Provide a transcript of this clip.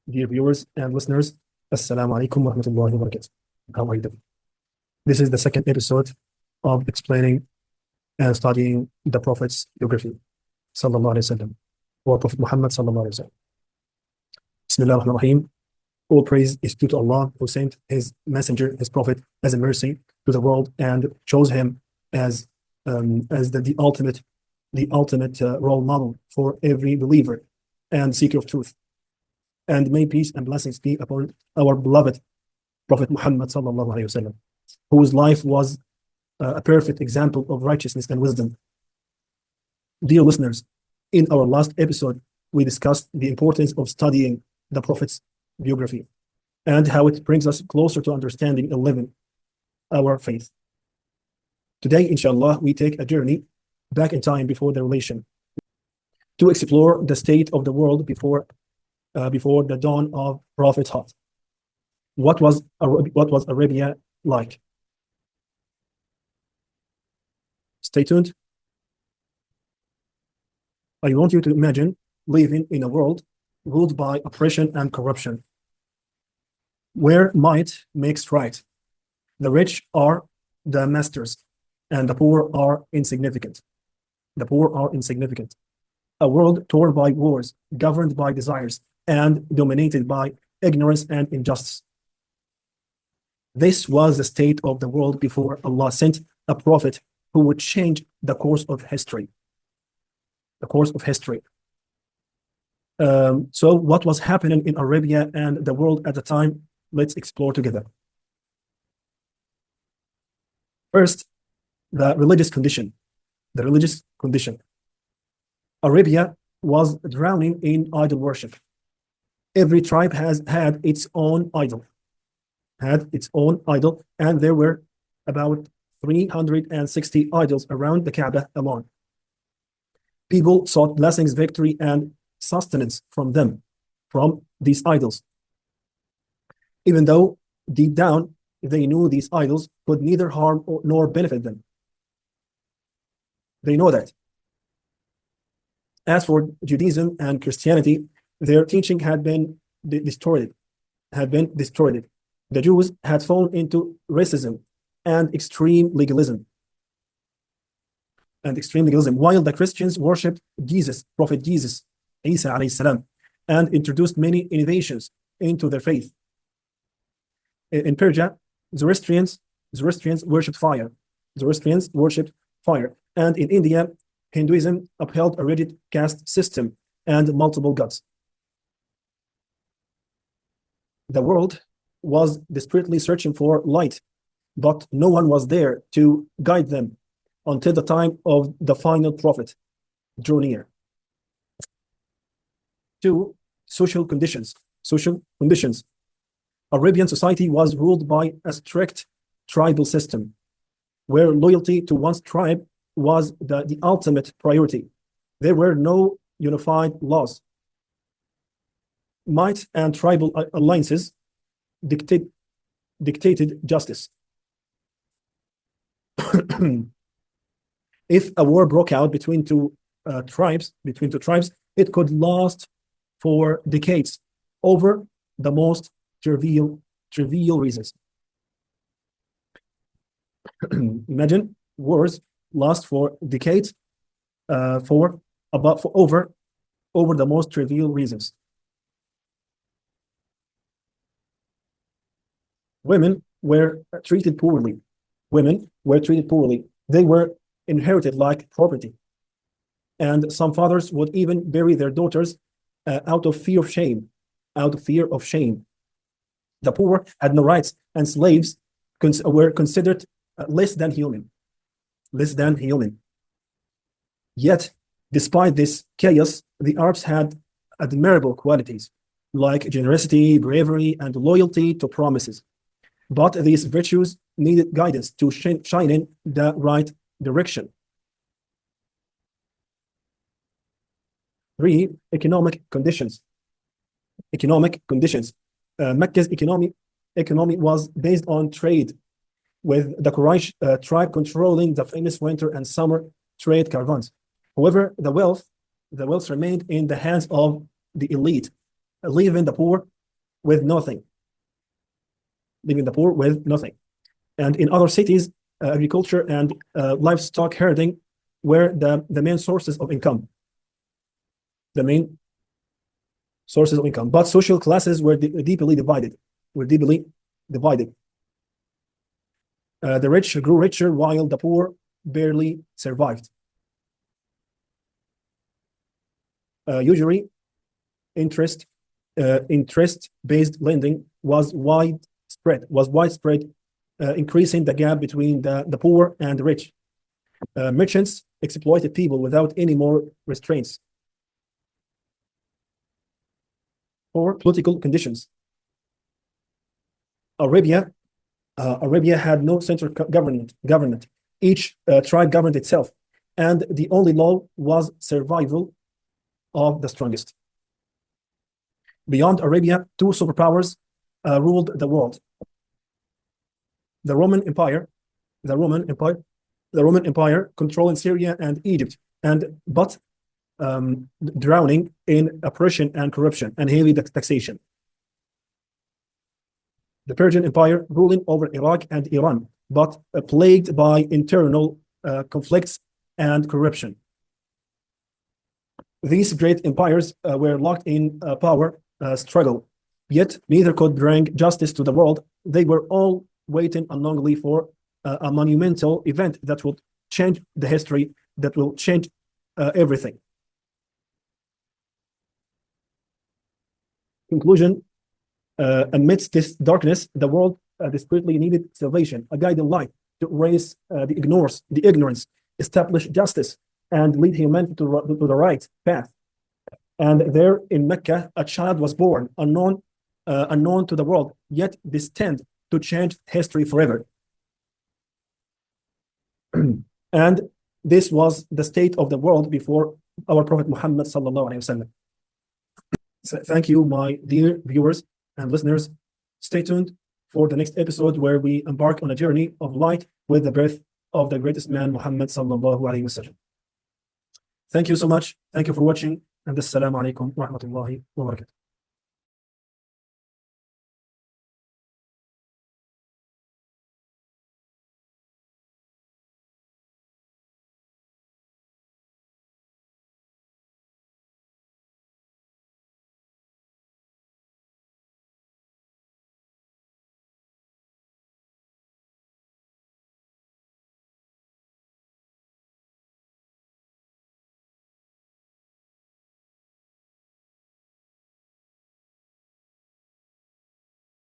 Dear viewers and listeners, Assalamu alaikum wa rahmatullahi wa barakatuh. How are you doing? This is the second episode of explaining and studying the Prophet's biography, Sallallahu Alaihi Wasallam, or Prophet Muhammad Sallallahu Alaihi Wasallam. Bismillah ar-Rahman ar-Rahim. All praise is due to Allah, who sent His messenger, His Prophet, as a mercy to the world and chose him as the ultimate role model for every believer and seeker of truth. And may peace and blessings be upon our beloved Prophet Muhammad Sallallahu Alaihi Wasallam, whose life was a perfect example of righteousness and wisdom. Dear listeners, in our last episode, we discussed the importance of studying the Prophet's biography and how it brings us closer to understanding and living our faith. Today, inshallah, we take a journey back in time before the revelation to explore the state of the world before the dawn of prophethood. What was Arabia like? Stay tuned. I want you to imagine living in a world ruled by oppression and corruption, where might makes right. The rich are the masters, and the poor are insignificant. The poor are insignificant. A world torn by wars, governed by desires, and dominated by ignorance and injustice. This was the state of the world before Allah sent a prophet who would change the course of history. The course of history. So what was happening in Arabia and the world at the time? Let's explore together. First, the religious condition. The religious condition. Arabia was drowning in idol worship. Every tribe had its own idol. And there were about 360 idols around the Kaaba alone. People sought blessings, victory, and sustenance from these idols. Even though deep down they knew these idols could neither harm nor benefit them. They know that. As for Judaism and Christianity, their teaching had been distorted. The Jews had fallen into racism and extreme legalism. While the Christians worshipped Jesus, Prophet Jesus, Isa alayhi salam, and introduced many innovations into their faith. In Persia, Zoroastrians worshipped fire. And in India, Hinduism upheld a rigid caste system and multiple gods. The world was desperately searching for light, but no one was there to guide them until the time of the final prophet drew near. 2. Social conditions. Arabian society was ruled by a strict tribal system, where loyalty to one's tribe was the ultimate priority. There were no unified laws. Might and tribal alliances dictated justice. If a war broke out between two tribes, it could last for decades over the most trivial reasons. Imagine wars last for decades over the most trivial reasons. Women were treated poorly. They were inherited like property. And some fathers would even bury their daughters out of fear of shame. The poor had no rights, and slaves were considered less than human. Yet, despite this chaos, the Arabs had admirable qualities like generosity, bravery, and loyalty to promises. But these virtues needed guidance to shine in the right direction. 3. Economic conditions. Mecca's economy was based on trade, with the Quraysh tribe controlling the famous winter and summer trade caravans. However, the wealth remained in the hands of the elite, leaving the poor with nothing. Leaving the poor with nothing. And in other cities, agriculture and livestock herding were the main sources of income. The main sources of income. But social classes were deeply divided. The rich grew richer while the poor barely survived. Usually, interest-based lending was widespread, increasing the gap between the poor and the rich. Merchants exploited people without any more restraints. Or political conditions. Arabia had no central government. Each tribe governed itself, and the only law was survival of the strongest. Beyond Arabia, two superpowers ruled the world. The Roman Empire controlling Syria and Egypt, but drowning in oppression and corruption and heavy taxation. The Persian Empire ruling over Iraq and Iran, but plagued by internal conflicts and corruption. These great empires were locked in power struggle, yet neither could bring justice to the world. They were all waiting unknowingly for a monumental event that will change the history, that will change everything. Conclusion. Amidst this darkness, the world desperately needed salvation, a guiding light to erase the ignorance, establish justice, and lead humanity to the right path. And there in Mecca, a child was born, unknown to the world, yet destined to change history forever. And this was the state of the world before our Prophet Muhammad sallallahu alaihi wasallam. So thank you, my dear viewers and listeners. Stay tuned for the next episode where we embark on a journey of light with the birth of the greatest man, Muhammad sallallahu alaihi wasallam. Thank you so much. Thank you for watching. And assalamu alaikum wa rahmatullahi wa barakatuh.